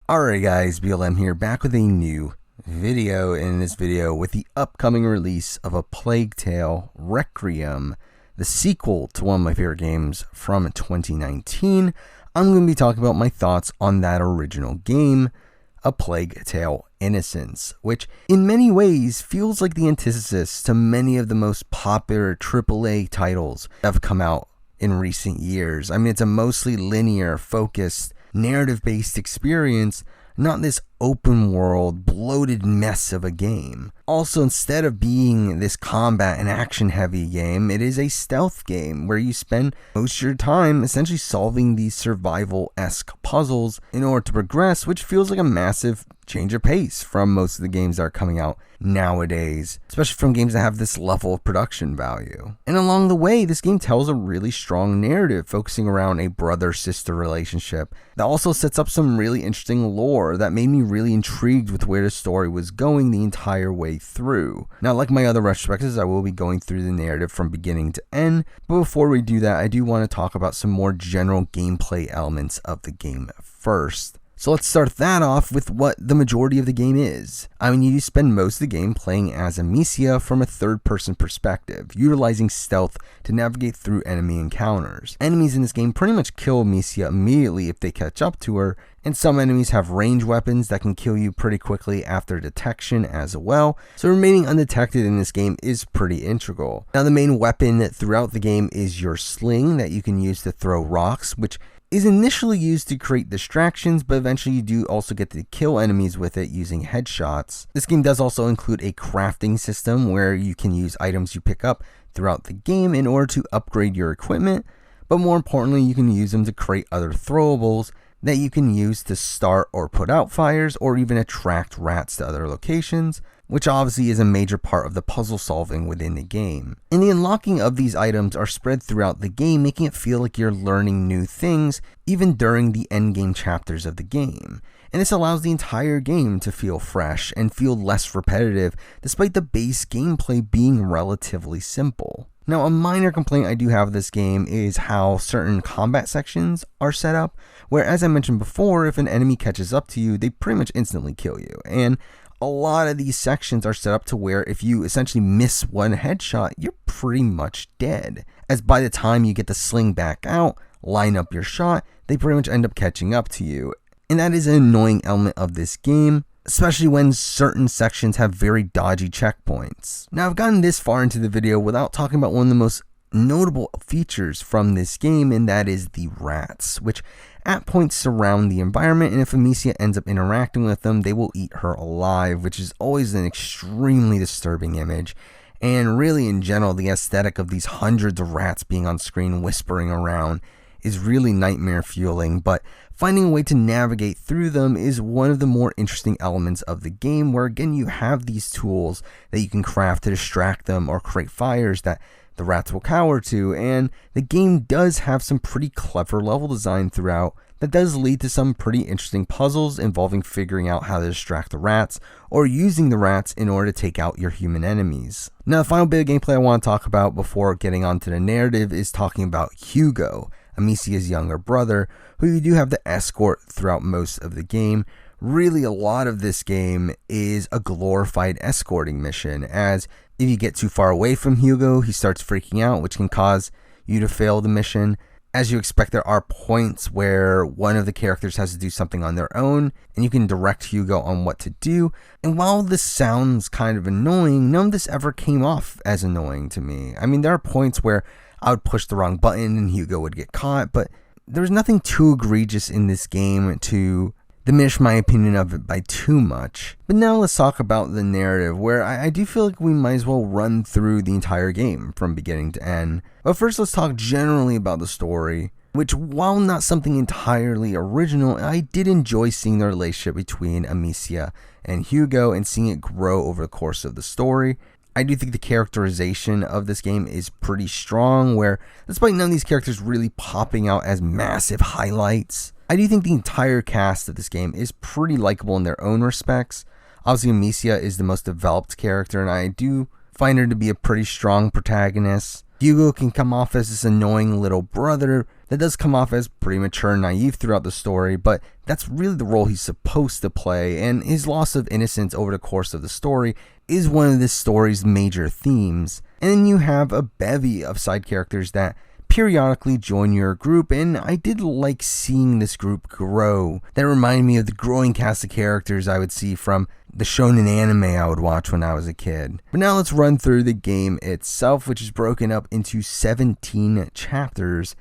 Alright guys, BLM here, back with a new video. In this video, with the upcoming release of A Plague Tale Requiem, the sequel to one of my favorite games from 2019, I'm going to be talking about my thoughts on that original game, A Plague Tale Innocence, which in many ways feels like the antithesis to many of the most popular AAA titles that have come out in recent years. I mean, it's a mostly linear, focused, narrative-based experience, not this open world, bloated mess of a game. Also, instead of being this combat and action heavy game, it is a stealth game where you spend most of your time essentially solving these survival-esque puzzles in order to progress, which feels like a massive change of pace from most of the games that are coming out nowadays, especially from games that have this level of production value. And along the way, this game tells a really strong narrative focusing around a brother-sister relationship that also sets up some really interesting lore that made me really intrigued with where the story was going the entire way through. Now, like my other retrospectives, I will be going through the narrative from beginning to end, but before we do that, I do want to talk about some more general gameplay elements of the game first. So let's start that off with what the majority of the game is. I mean, you spend most of the game playing as Amicia from a third-person perspective, utilizing stealth to navigate through enemy encounters. Enemies in this game pretty much kill Amicia immediately if they catch up to her, and some enemies have range weapons that can kill you pretty quickly after detection as well, so remaining undetected in this game is pretty integral. Now, the main weapon throughout the game is your sling that you can use to throw rocks, which is initially used to create distractions, but eventually you do also get to kill enemies with it using headshots. This game does also include a crafting system where you can use items you pick up throughout the game in order to upgrade your equipment, but more importantly, you can use them to create other throwables that you can use to start or put out fires or even attract rats to other locations, which obviously is a major part of the puzzle solving within the game. And the unlocking of these items are spread throughout the game, making it feel like you're learning new things even during the endgame chapters of the game. And this allows the entire game to feel fresh and feel less repetitive, despite the base gameplay being relatively simple. Now, a minor complaint I do have with this game is how certain combat sections are set up, where, as I mentioned before, if an enemy catches up to you, they pretty much instantly kill you. And a lot of these sections are set up to where if you essentially miss one headshot, you're pretty much dead. As by the time you get the sling back out, line up your shot, they pretty much end up catching up to you. And that is an annoying element of this game, especially when certain sections have very dodgy checkpoints. Now, I've gotten this far into the video without talking about one of the most notable features from this game, and that is the rats, which at points surround the environment, and if Amicia ends up interacting with them, they will eat her alive, which is always an extremely disturbing image. And really, in general, the aesthetic of these hundreds of rats being on screen whispering around is really nightmare fueling, but finding a way to navigate through them is one of the more interesting elements of the game, where again you have these tools that you can craft to distract them or create fires that the rats will cower to, and the game does have some pretty clever level design throughout that does lead to some pretty interesting puzzles involving figuring out how to distract the rats or using the rats in order to take out your human enemies. Now, the final bit of gameplay I want to talk about before getting onto the narrative is talking about Hugo, Amicia's younger brother, who you do have to escort throughout most of the game. Really, a lot of this game is a glorified escorting mission, as if you get too far away from Hugo, he starts freaking out, which can cause you to fail the mission. As you expect, there are points where one of the characters has to do something on their own, and you can direct Hugo on what to do. And while this sounds kind of annoying, none of this ever came off as annoying to me. I mean, there are points where I would push the wrong button and Hugo would get caught, but there was nothing too egregious in this game to diminish my opinion of it by too much. But now let's talk about the narrative, where I do feel like we might as well run through the entire game from beginning to end. But first, let's talk generally about the story, which, while not something entirely original, I did enjoy seeing the relationship between Amicia and Hugo and seeing it grow over the course of the story. I do think the characterization of this game is pretty strong, where despite none of these characters really popping out as massive highlights, I do think the entire cast of this game is pretty likable in their own respects. Obviously, Amicia is the most developed character, and I do find her to be a pretty strong protagonist. Hugo can come off as this annoying little brother that does come off as pretty mature and naive throughout the story, but that's really the role he's supposed to play, and his loss of innocence over the course of the story is one of this story's major themes. And then you have a bevy of side characters that periodically join your group, and I did like seeing this group grow. That reminded me of the growing cast of characters I would see from the shonen anime I would watch when I was a kid. But now let's run through the game itself, which is broken up into 17 chapters.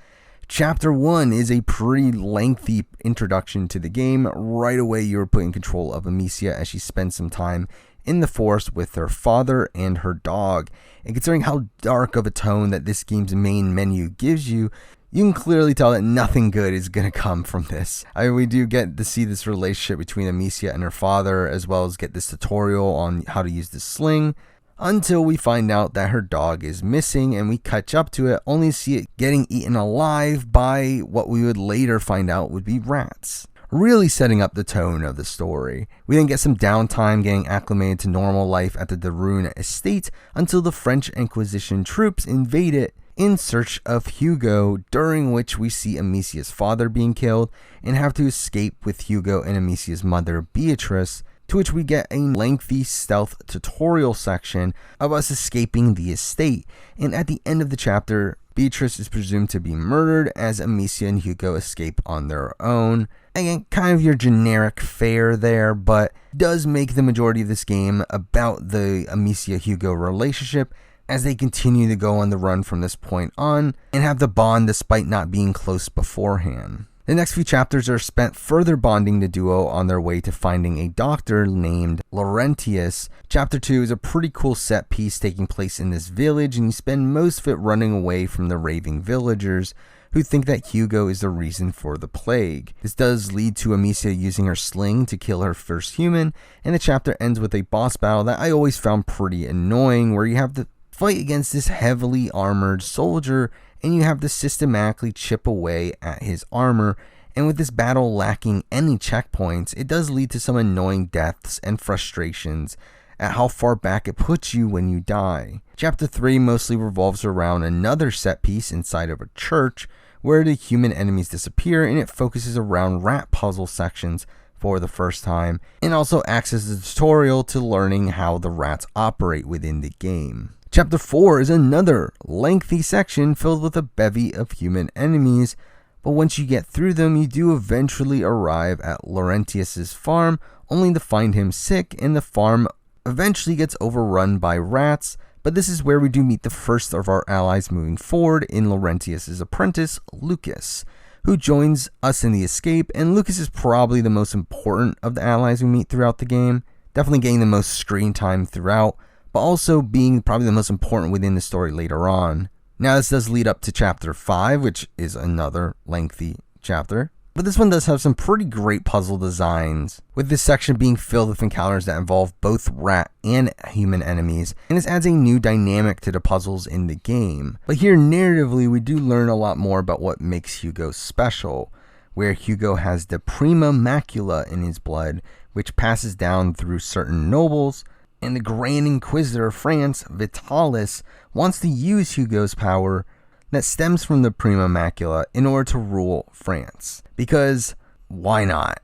Chapter 1 is a pretty lengthy introduction to the game. Right away you're put in control of Amicia as she spends some time in the forest with her father and her dog. And considering how dark of a tone that this game's main menu gives you, you can clearly tell that nothing good is going to come from this. We do get to see this relationship between Amicia and her father, as well as get this tutorial on how to use the sling, until we find out that her dog is missing, and we catch up to it, only to see it getting eaten alive by what we would later find out would be rats. Really setting up the tone of the story. We then get some downtime getting acclimated to normal life at the Darun estate until the French Inquisition troops invade it in search of Hugo, during which we see Amicia's father being killed and have to escape with Hugo and Amicia's mother Beatrice, to which we get a lengthy stealth tutorial section of us escaping the estate. And at the end of the chapter, Beatrice is presumed to be murdered as Amicia and Hugo escape on their own. Again, kind of your generic fare there, but does make the majority of this game about the Amicia-Hugo relationship as they continue to go on the run from this point on and have the bond despite not being close beforehand. The next few chapters are spent further bonding the duo on their way to finding a doctor named Laurentius. Chapter 2 is a pretty cool set piece taking place in this village, and you spend most of it running away from the raving villagers who think that Hugo is the reason for the plague. This does lead to Amicia using her sling to kill her first human, and the chapter ends with a boss battle that I always found pretty annoying, where you have to fight against this heavily armored soldier and you have to systematically chip away at his armor, and with this battle lacking any checkpoints, it does lead to some annoying deaths and frustrations at how far back it puts you when you die. Chapter 3 mostly revolves around another set piece inside of a church where the human enemies disappear, and it focuses around rat puzzle sections for the first time, and also acts as a tutorial to learning how the rats operate within the game. Chapter 4 is another lengthy section filled with a bevy of human enemies, but once you get through them, you do eventually arrive at Laurentius's farm, only to find him sick, and the farm eventually gets overrun by rats. But this is where we do meet the first of our allies moving forward in Laurentius's apprentice, Lucas, who joins us in the escape, and Lucas is probably the most important of the allies we meet throughout the game, definitely getting the most screen time throughout, but also being probably the most important within the story later on. Now this does lead up to chapter 5, which is another lengthy chapter, but this one does have some pretty great puzzle designs, with this section being filled with encounters that involve both rat and human enemies, and this adds a new dynamic to the puzzles in the game. But here narratively we do learn a lot more about what makes Hugo special, where Hugo has the prima macula in his blood, which passes down through certain nobles, and the Grand Inquisitor of France, Vitalis, wants to use Hugo's power that stems from the Prima Macula in order to rule France. Because, why not?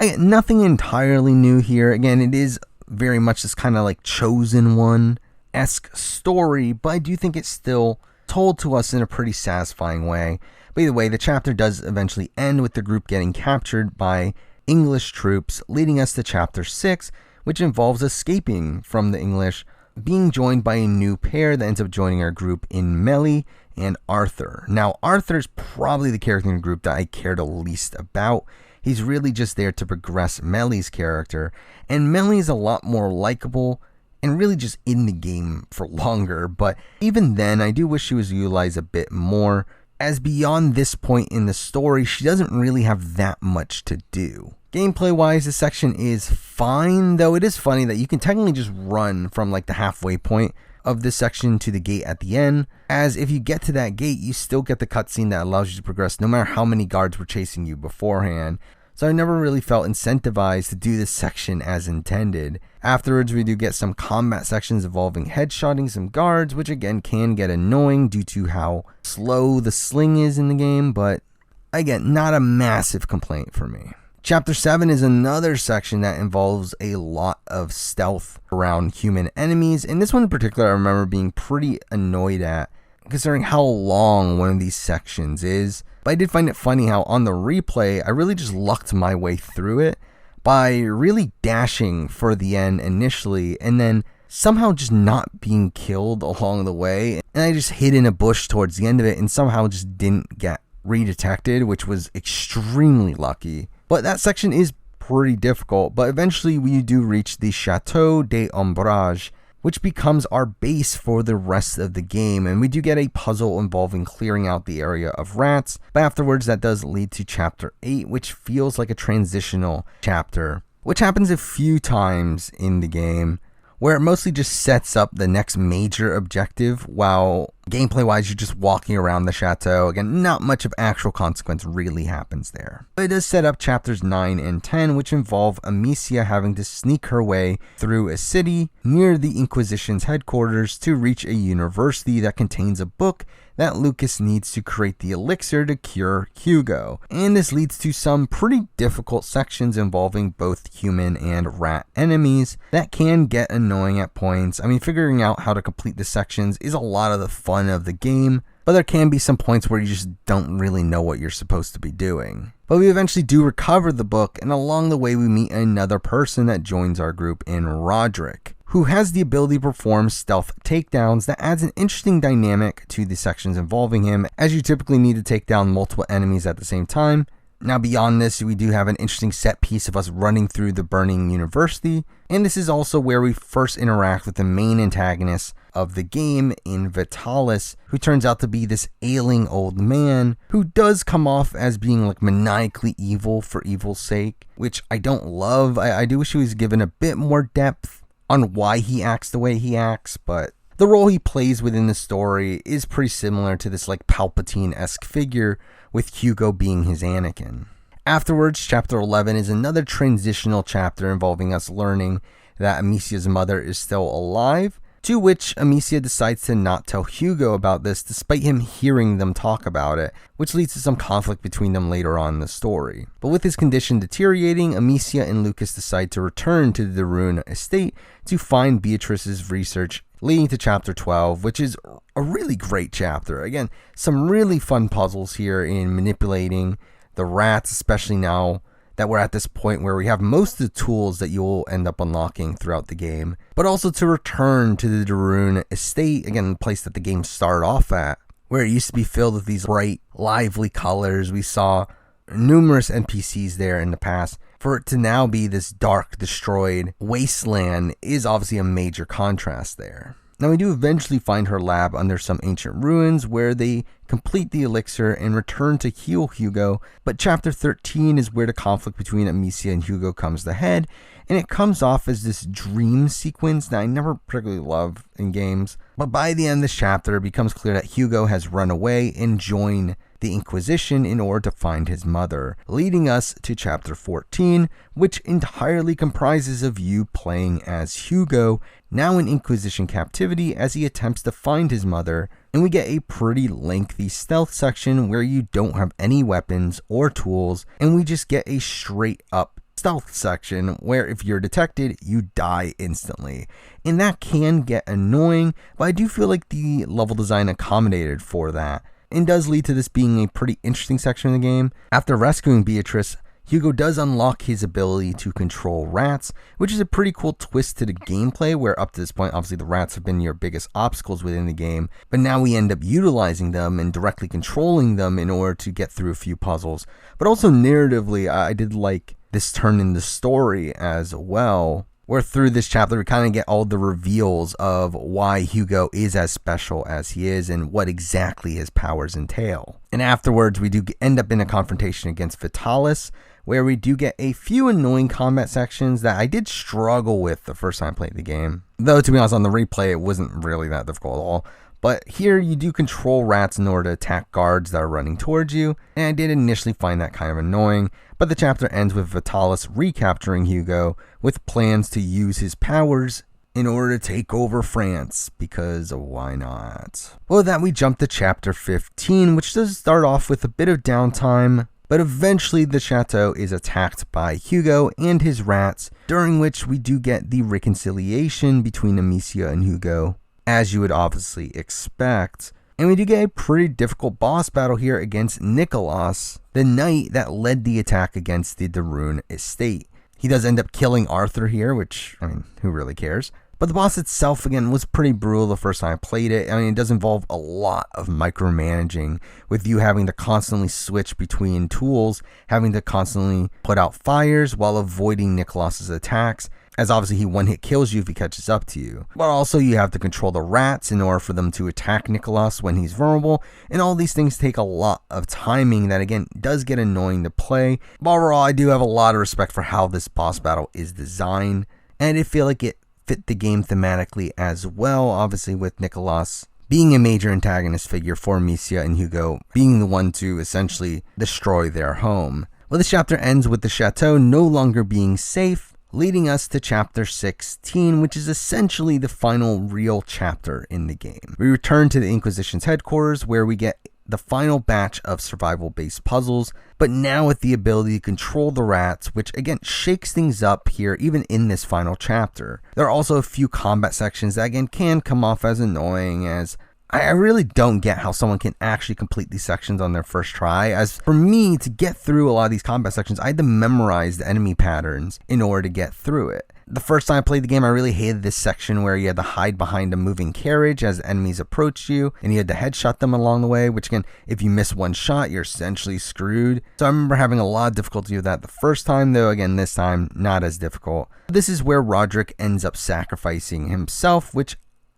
Again, nothing entirely new here. Again, it is very much this kind of like Chosen One-esque story, but I do think it's still told to us in a pretty satisfying way. But either way, the chapter does eventually end with the group getting captured by English troops, leading us to chapter 6, which involves escaping from the English, being joined by a new pair that ends up joining our group in Melly and Arthur. Now, Arthur's probably the character in the group that I care the least about. He's really just there to progress Melly's character, and Melly is a lot more likable and really just in the game for longer, but even then, I do wish she was utilized a bit more, as beyond this point in the story, she doesn't really have that much to do. Gameplay wise, this section is fine, though it is funny that you can technically just run from like the halfway point of this section to the gate at the end, as if you get to that gate, you still get the cutscene that allows you to progress no matter how many guards were chasing you beforehand. so I never really felt incentivized to do this section as intended. Afterwards, we do get some combat sections involving headshotting some guards, which again can get annoying due to how slow the sling is in the game, but again, not a massive complaint for me. Chapter 7 is another section that involves a lot of stealth around human enemies, and this one in particular I remember being pretty annoyed at, considering how long one of these sections is. But I did find it funny how on the replay, I really just lucked my way through it by really dashing for the end initially, and then somehow just not being killed along the way. And I just hid in a bush towards the end of it and somehow just didn't get redetected, which was extremely lucky. But that section is pretty difficult, but eventually we do reach the Chateau des Ombrages, which becomes our base for the rest of the game, and we do get a puzzle involving clearing out the area of rats, but afterwards that does lead to Chapter 8, which feels like a transitional chapter, which happens a few times in the game, where it mostly just sets up the next major objective, while gameplay-wise you're just walking around the chateau. Again, not much of actual consequence really happens there. But it does set up chapters 9 and 10, which involve Amicia having to sneak her way through a city near the Inquisition's headquarters to reach a university that contains a book that Lucas needs to create the elixir to cure Hugo. And this leads to some pretty difficult sections involving both human and rat enemies that can get annoying at points. I mean, figuring out how to complete the sections is a lot of the fun of the game, but there can be some points where you just don't really know what you're supposed to be doing. But we eventually do recover the book, and along the way we meet another person that joins our group in Roderick, who has the ability to perform stealth takedowns that adds an interesting dynamic to the sections involving him, as you typically need to take down multiple enemies at the same time. Now beyond this, we do have an interesting set piece of us running through the burning university, and this is also where we first interact with the main antagonist of the game in Vitalis, who turns out to be this ailing old man who does come off as being like maniacally evil for evil's sake, which I don't love. I do wish he was given a bit more depth on why he acts the way he acts, but the role he plays within the story is pretty similar to this like Palpatine-esque figure, with Hugo being his Anakin. Afterwards, chapter 11 is another transitional chapter involving us learning that Amicia's mother is still alive, to which Amicia decides to not tell Hugo about this despite him hearing them talk about it, which leads to some conflict between them later on in the story. But with his condition deteriorating, Amicia and Lucas decide to return to the de Rune estate to find Beatrice's research, leading to chapter 12, which is a really great chapter. Again, some really fun puzzles here in manipulating the rats, especially now that we're at this point where we have most of the tools that you'll end up unlocking throughout the game, but also to return to the de Rune estate, again, the place that the game started off at, where it used to be filled with these bright, lively colors. We saw numerous NPCs there in the past. For it to now be this dark, destroyed wasteland is obviously a major contrast there. Now we do eventually find her lab under some ancient ruins where they complete the elixir and return to heal Hugo, but chapter 13 is where the conflict between Amicia and Hugo comes to head, and it comes off as this dream sequence that I never particularly love in games. But by the end of this chapter, it becomes clear that Hugo has run away and joined the Inquisition in order to find his mother, leading us to chapter 14, which entirely comprises of you playing as Hugo, now in Inquisition captivity, as he attempts to find his mother, and we get a pretty lengthy stealth section where you don't have any weapons or tools, and we just get a straight up stealth section where if you're detected, you die instantly. And that can get annoying, but I do feel like the level design accommodated for that, and does lead to this being a pretty interesting section of the game. After rescuing Beatrice, Hugo does unlock his ability to control rats, which is a pretty cool twist to the gameplay, where up to this point, obviously the rats have been your biggest obstacles within the game, but now we end up utilizing them and directly controlling them in order to get through a few puzzles. But also narratively, I did like this turn in the story as well, where through this chapter we kind of get all the reveals of why Hugo is as special as he is and what exactly his powers entail. And afterwards we do end up in a confrontation against Vitalis, where we do get a few annoying combat sections that I did struggle with the first time I played the game. Though to be honest, on the replay it wasn't really that difficult at all. But here you do control rats in order to attack guards that are running towards you, and I did initially find that kind of annoying, but the chapter ends with Vitalis recapturing Hugo with plans to use his powers in order to take over France, because why not? Well, with that, we jump to chapter 15, which does start off with a bit of downtime, but eventually the chateau is attacked by Hugo and his rats, during which we do get the reconciliation between Amicia and Hugo, as you would obviously expect. And we do get a pretty difficult boss battle here against Nicholas, the knight that led the attack against the Darun estate. He does end up killing Arthur here, which, I mean, who really cares? But the boss itself, again, was pretty brutal the first time I played it. I mean, it does involve a lot of micromanaging, with you having to constantly switch between tools, having to constantly put out fires while avoiding Nicholas's attacks, as obviously he one-hit kills you if he catches up to you. But also you have to control the rats in order for them to attack Nicholas when he's vulnerable, and all these things take a lot of timing that, again, does get annoying to play. But overall, I do have a lot of respect for how this boss battle is designed, and I feel like it fit the game thematically as well, obviously with Nicholas being a major antagonist figure for Amicia and Hugo being the one to essentially destroy their home. Well, the chapter ends with the chateau no longer being safe, leading us to chapter 16, which is essentially the final real chapter in the game. We return to the Inquisition's headquarters, where we get the final batch of survival-based puzzles, but now with the ability to control the rats, which again shakes things up here even in this final chapter. There are also a few combat sections that again can come off as annoying, as I really don't get how someone can actually complete these sections on their first try. As for me, to get through a lot of these combat sections, I had to memorize the enemy patterns in order to get through it. The first time I played the game, I really hated this section where you had to hide behind a moving carriage as enemies approached you, and you had to headshot them along the way, which again, if you miss one shot, you're essentially screwed. So I remember having a lot of difficulty with that the first time, though again, this time, not as difficult. This is where Roderick ends up sacrificing himself, which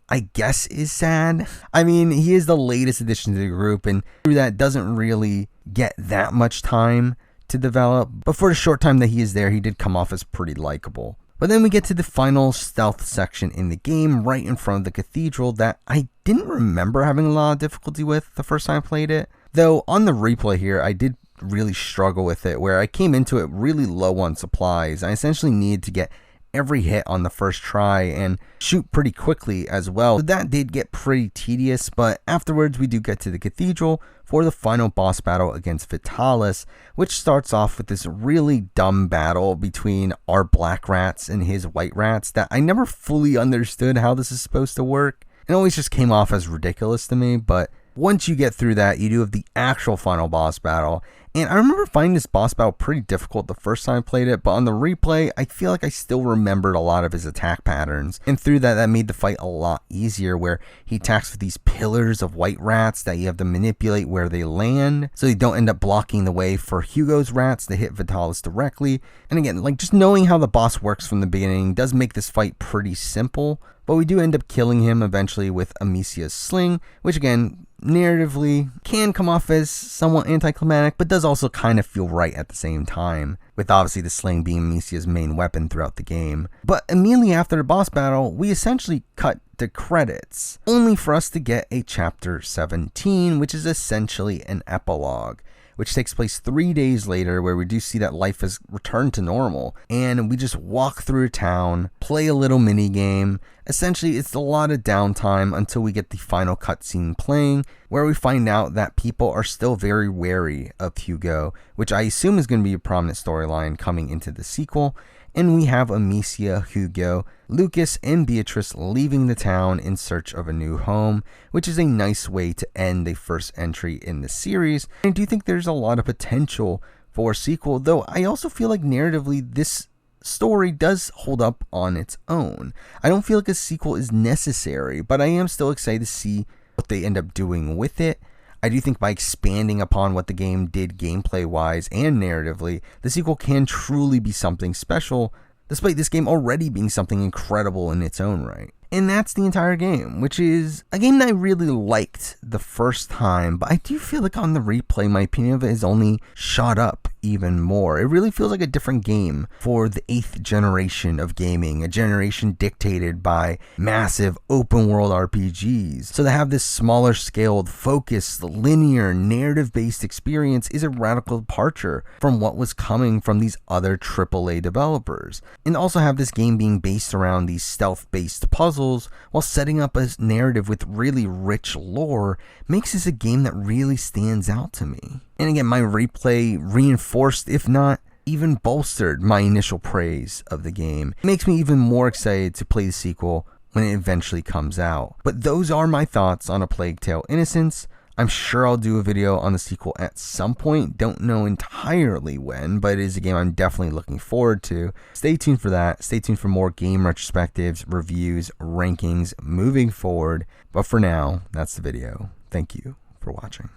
I guess is sad. I mean, he is the latest addition to the group, and through that doesn't really get that much time to develop, but for the short time that he is there, he did come off as pretty likable. But then we get to the final stealth section in the game, right in front of the cathedral, that I didn't remember having a lot of difficulty with the first time I played it. Though on the replay here, I did really struggle with it, where I came into it really low on supplies. I essentially needed to get every hit on the first try and shoot pretty quickly as well. So that did get pretty tedious, but afterwards we do get to the cathedral for the final boss battle against Vitalis, which starts off with this really dumb battle between our black rats and his white rats that I never fully understood how this is supposed to work. It always just came off as ridiculous to me, but once you get through that, you do have the actual final boss battle. And I remember finding this boss battle pretty difficult the first time I played it, but on the replay, I feel like I still remembered a lot of his attack patterns. And through that, that made the fight a lot easier, where he attacks with these pillars of white rats that you have to manipulate where they land, so they don't end up blocking the way for Hugo's rats to hit Vitalis directly. And again, like, just knowing how the boss works from the beginning does make this fight pretty simple, but we do end up killing him eventually with Amicia's sling, which again, narratively can come off as somewhat anticlimactic, but does also kind of feel right at the same time, with obviously the sling being Amicia's main weapon throughout the game. But immediately after the boss battle, we essentially cut to credits, only for us to get a chapter 17, which is essentially an epilogue, which takes place 3 days later, where we do see that life has returned to normal, and we just walk through town, play a little mini game. Essentially, it's a lot of downtime until we get the final cutscene playing, where we find out that people are still very wary of Hugo, which I assume is going to be a prominent storyline coming into the sequel. And we have Amicia, Hugo, Lucas, and Beatrice leaving the town in search of a new home, which is a nice way to end the first entry in the series. I do think there's a lot of potential for a sequel, though I also feel like narratively this story does hold up on its own. I don't feel like a sequel is necessary, but I am still excited to see what they end up doing with it. I do think by expanding upon what the game did gameplay-wise and narratively, the sequel can truly be something special, despite this game already being something incredible in its own right. And that's the entire game, which is a game that I really liked the first time, but I do feel like on the replay, my opinion of it has only shot up even more. It really feels like a different game for the 8th generation of gaming, a generation dictated by massive open world RPGs. So to have this smaller scaled, focused, linear, narrative-based experience is a radical departure from what was coming from these other AAA developers. And also have this game being based around these stealth-based puzzles while setting up a narrative with really rich lore makes this a game that really stands out to me. And again, my replay reinforced, if not even bolstered, my initial praise of the game. It makes me even more excited to play the sequel when it eventually comes out. But those are my thoughts on A Plague Tale: Innocence. I'm sure I'll do a video on the sequel at some point. Don't know entirely when, but it is a game I'm definitely looking forward to. Stay tuned for that. Stay tuned for more game retrospectives, reviews, rankings moving forward. But for now, that's the video. Thank you for watching.